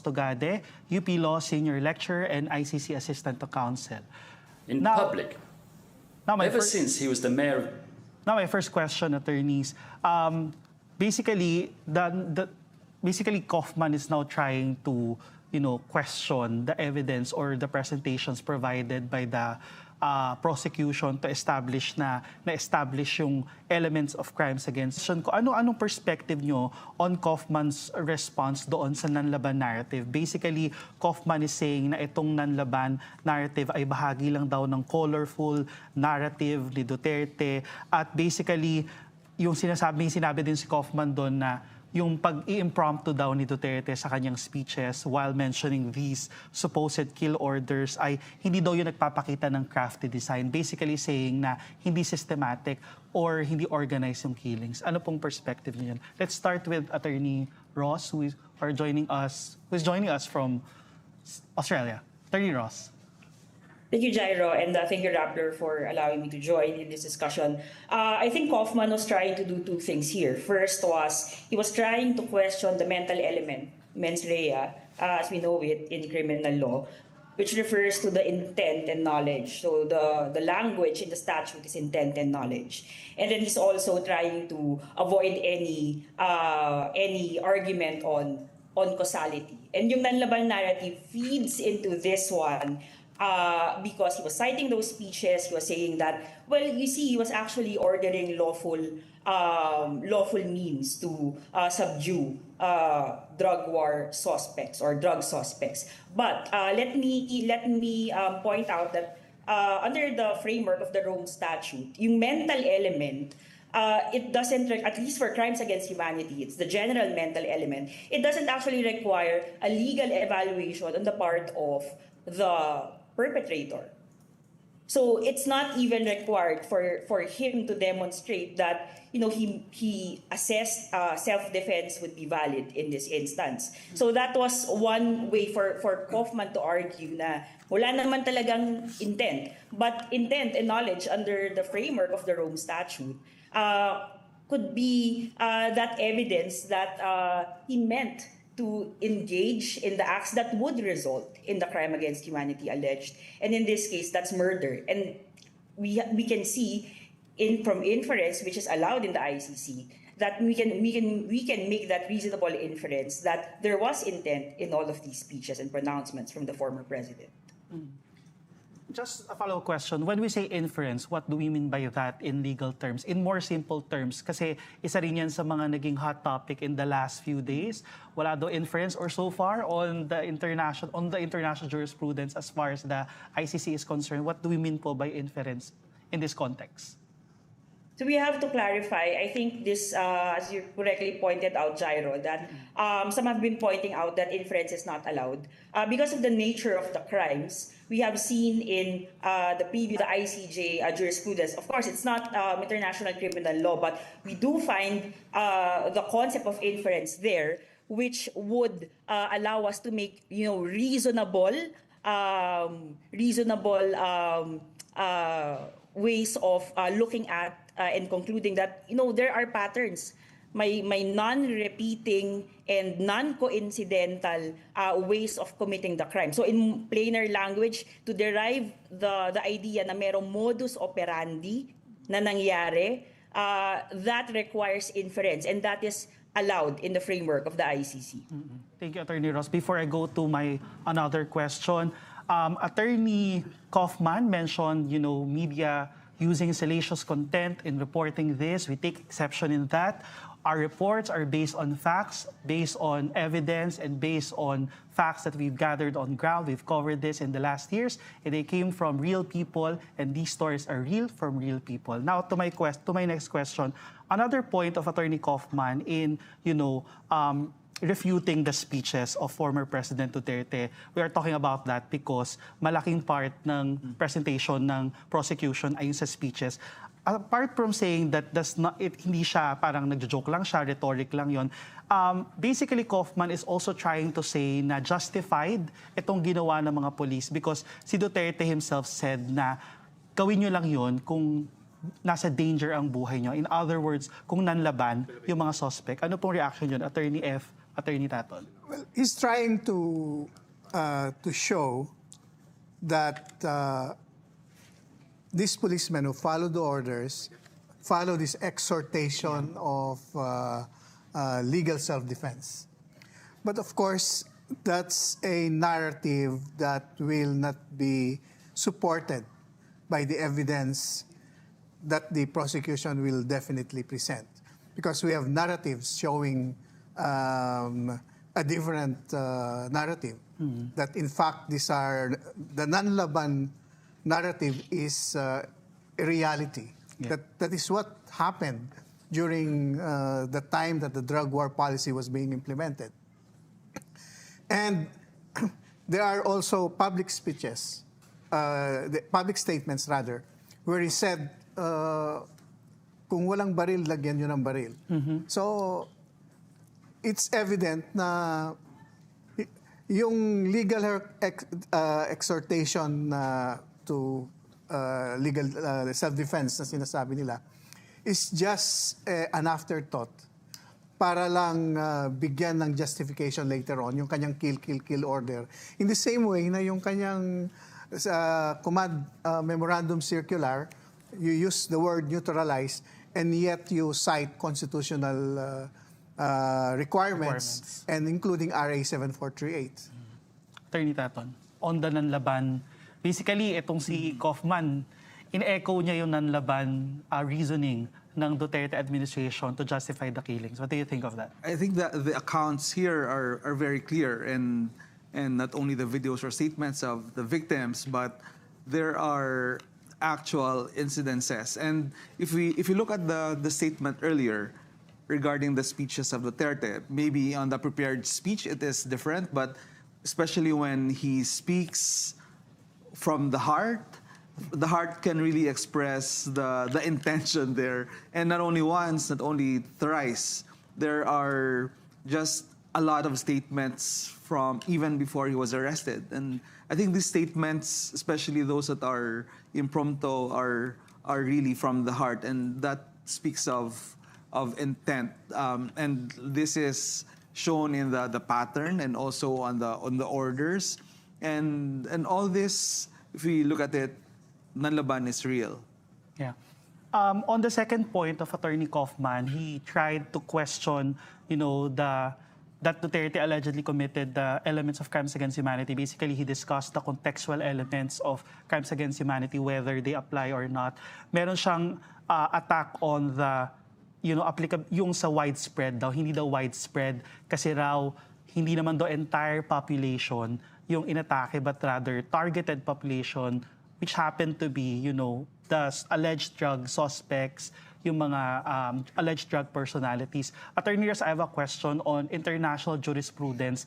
Togade, UP Law Senior Lecturer and ICC Assistant to Counsel. In public, ever since he was the mayor. Now, my first question, attorneys. Basically, basically, Kaufman is now trying to, question the evidence or the presentations provided by the prosecution to establish na-establish yung elements of crimes against. Anong perspective nyo on Kaufman's response doon sa nanlaban narrative? Basically, Kaufman is saying na itong nanlaban narrative ay bahagi lang daw ng colorful narrative ni Duterte at basically, yung sinabi din si Kaufman doon na yung pag-i-impromptu daw ni Duterte sa kanyang speeches while mentioning these supposed kill orders ay hindi daw yung nagpapakita ng crafty design. Basically saying na hindi systematic or hindi organized yung killings. Ano pong perspective niyo yan? Let's start with Attorney Ross who is joining us from Australia. Attorney Ross. Thank you, Jairo, and thank you, Rappler, for allowing me to join in this discussion. I think Kaufman was trying to do two things here. First was, he was trying to question the mental element, mens rea, as we know it in criminal law, which refers to the intent and knowledge. So the language in the statute is intent and knowledge. And then he's also trying to avoid any argument on causality. And yung nanlaban narrative feeds into this one, because he was citing those speeches, he was saying that, well, you see, he was actually ordering lawful means to subdue drug war suspects or drug suspects. But let me point out that under the framework of the Rome Statute, yung mental element, it doesn't, at least for crimes against humanity, it's the general mental element. It doesn't actually require a legal evaluation on the part of the perpetrator. So it's not even required for him to demonstrate that he assessed self-defense would be valid in this instance. So that was one way for Kaufman to argue na wala naman talagang intent. But intent and knowledge under the framework of the Rome Statute could be that evidence that he meant to engage in the acts that would result in the crime against humanity alleged. And in this case, that's murder. And we can see from inference, which is allowed in the ICC, that we can make that reasonable inference that there was intent in all of these speeches and pronouncements from the former president. Just a follow-up question. When we say inference, what do we mean by that in legal terms? In more simple terms, kasi isa rin yan sa mga naging hot topic in the last few days. Wala daw inference or so far on the international jurisprudence as far as the ICC is concerned. What do we mean po by inference in this context? So we have to clarify. I think this, as you correctly pointed out, Jairo, that some have been pointing out that inference is not allowed. Because of the nature of the crimes, we have seen in the ICJ jurisprudence. Of course, it's not international criminal law, but we do find the concept of inference there, which would allow us to make reasonable ways of looking at and concluding that there are patterns. May non-repeating and non-coincidental ways of committing the crime. So in plainer language, to derive the idea na merong modus operandi na nangyari, that requires inference, and that is allowed in the framework of the ICC. Mm-hmm. Thank you, Attorney Ross. Before I go to my another question, Attorney Kaufman mentioned, media using salacious content in reporting this. We take exception in that. Our reports are based on facts, based on evidence, and based on facts that we've gathered on ground. We've covered this in the last years, and they came from real people, and these stories are real from real people. Now, to my next question, another point of Attorney Kaufman in, refuting the speeches of former President Duterte. We are talking about that because malaking part ng presentation ng prosecution ay sa speeches. Apart from saying that hindi siya parang nagjo-joke lang siya, rhetoric lang yon. Basically, Kaufman is also trying to say na justified itong ginawa ng mga police because si Duterte himself said na gawin nyo lang yon kung nasa danger ang buhay nyo. In other words, kung nanlaban yung mga suspect. Ano pong reaction yun, Attorney F. Attorney Taton? Well, he's trying to show that these policemen who follow the orders follow this exhortation of legal self-defense. But of course, that's a narrative that will not be supported by the evidence that the prosecution will definitely present. Because we have narratives showing a different narrative. That in fact, the Nanlaban narrative is a reality. Yeah. That is what happened during the time that the drug war policy was being implemented. And there are also public speeches, public statements rather, where he said, kung walang baril, lagyan nyo ng baril. So, it's evident na yung legal exhortation to legal self-defense na sinasabi nila is just an afterthought para lang bigyan ng justification later on yung kanyang kill order. In the same way na yung kanyang command memorandum circular, you use the word neutralize and yet you cite constitutional requirements and including RA 7438. Attorney Taton, on the Nanlaban, basically, itong si Kaufman, in-echo niya yung Nanlaban reasoning ng Duterte administration to justify the killings. What do you think of that? I think that the accounts here are very clear, and not only the videos or statements of the victims, but there are actual incidences. And if you look at the statement earlier regarding the speeches of Duterte, maybe on the prepared speech it is different, but especially when he speaks from the heart can really express the intention there. And not only once, not only thrice, there are just a lot of statements from even before he was arrested. And I think these statements, especially those that are impromptu, are really from the heart, and that speaks of intent. And this is shown in the pattern and also on the orders. And all this, if we look at it, Nanlaban is real. Yeah. On the second point of Attorney Kaufman, he tried to question, that Duterte allegedly committed the elements of crimes against humanity. Basically, he discussed the contextual elements of crimes against humanity, whether they apply or not. Meron siyang attack on the, yung sa widespread daw. Hindi daw widespread kasi raw hindi naman daw entire population yung inatake, but rather targeted population, which happened to be, the alleged drug suspects, yung mga alleged drug personalities. Attorney Reyes, I have a question on international jurisprudence.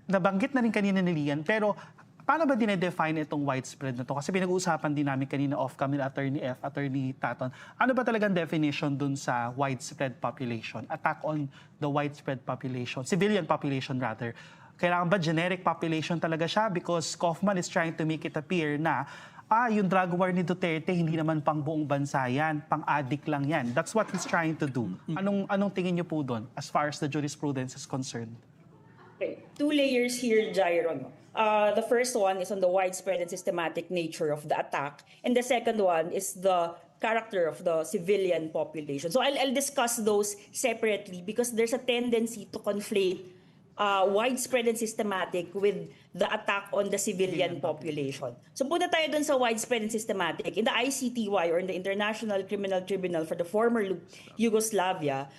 Nabanggit na rin kanina ni Lian, pero paano ba dinedefine itong widespread na to? Kasi pinag-uusapan din namin kanina off-cam ni Attorney F, Attorney Taton. Ano ba talagang definition dun sa widespread population? Attack on the widespread population, civilian population rather. Kailangan ba generic population talaga siya? Because Kaufman is trying to make it appear na yung drug war ni Duterte, hindi naman pang buong bansa yan, pang-addict lang yan. That's what he's trying to do. Anong tingin niyo po doon as far as the jurisprudence is concerned? Okay. Two layers here, Jairo. The first one is on the widespread and systematic nature of the attack. And the second one is the character of the civilian population. So I'll discuss those separately because there's a tendency to conflate widespread and systematic with the attack on the civilian population. So punta tayo dun sa widespread and systematic. In the ICTY, or in the International Criminal Tribunal for the former Yugoslavia,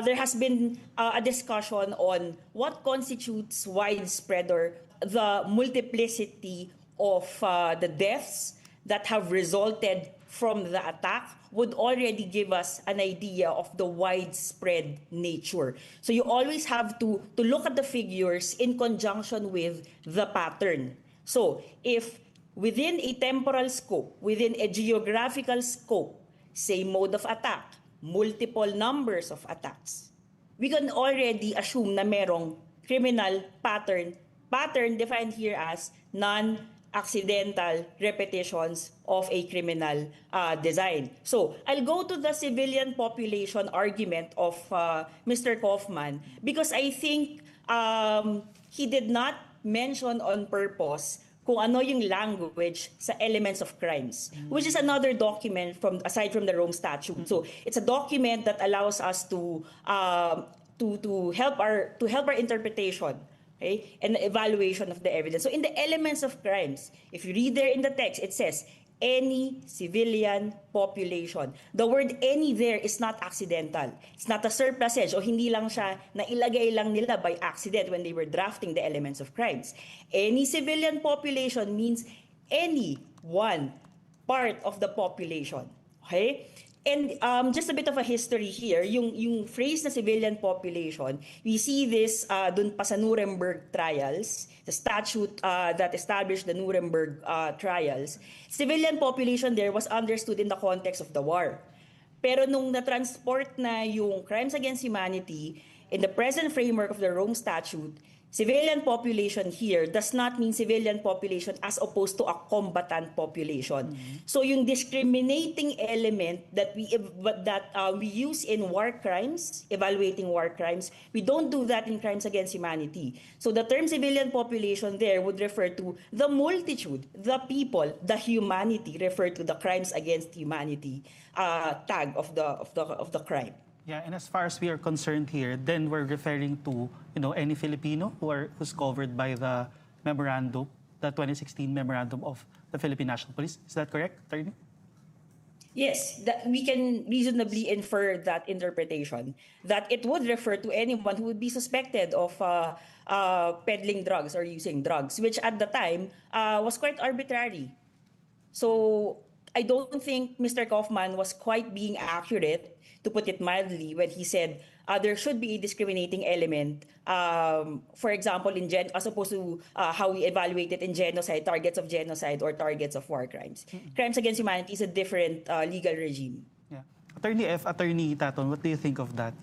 there has been a discussion on what constitutes widespread, or the multiplicity of the deaths that have resulted from the attack would already give us an idea of the widespread nature. So you always have to look at the figures in conjunction with the pattern. So if within a temporal scope, within a geographical scope, same mode of attack, multiple numbers of attacks, we can already assume na merong criminal pattern defined here as non-accidental repetitions of a criminal design. So I'll go to the civilian population argument of Mr. Kaufman because I think he did not mention on purpose kung ano yung language sa elements of crimes, which is another document from aside from the Rome Statute. So it's a document that allows us to help our interpretation, okay, and evaluation of the evidence. So in the elements of crimes, if you read there in the text, it says any civilian population. The word any there is not accidental. It's not a surplusage o hindi lang siya nailagay lang nila by accident when they were drafting the elements of crimes. Any civilian population means any one part of the population. Okay? And just a bit of a history here, yung phrase na civilian population, we see this dun pa sa Nuremberg trials, the statute that established the Nuremberg trials. Civilian population there was understood in the context of the war. Pero nung na-transport na yung crimes against humanity in the present framework of the Rome Statute, civilian population here does not mean civilian population as opposed to a combatant population. So yung discriminating element that we use in war crimes, evaluating war crimes, we don't do that in crimes against humanity. So the term civilian population there would refer to the multitude, the people, the humanity, refer to the crimes against humanity tag of the crime. Yeah, and as far as we are concerned here, then we're referring to, any Filipino who's covered by the memorandum, the 2016 memorandum of the Philippine National Police. Is that correct, Attorney? Yes, that we can reasonably infer that interpretation, that it would refer to anyone who would be suspected of peddling drugs or using drugs, which at the time was quite arbitrary. So I don't think Mr. Kaufman was quite being accurate, to put it mildly, when he said there should be a discriminating element, for example, as opposed to how we evaluate it in genocide, targets of genocide or targets of war crimes. Crimes against humanity is a different legal regime. Yeah. Attorney Taton, what do you think of that?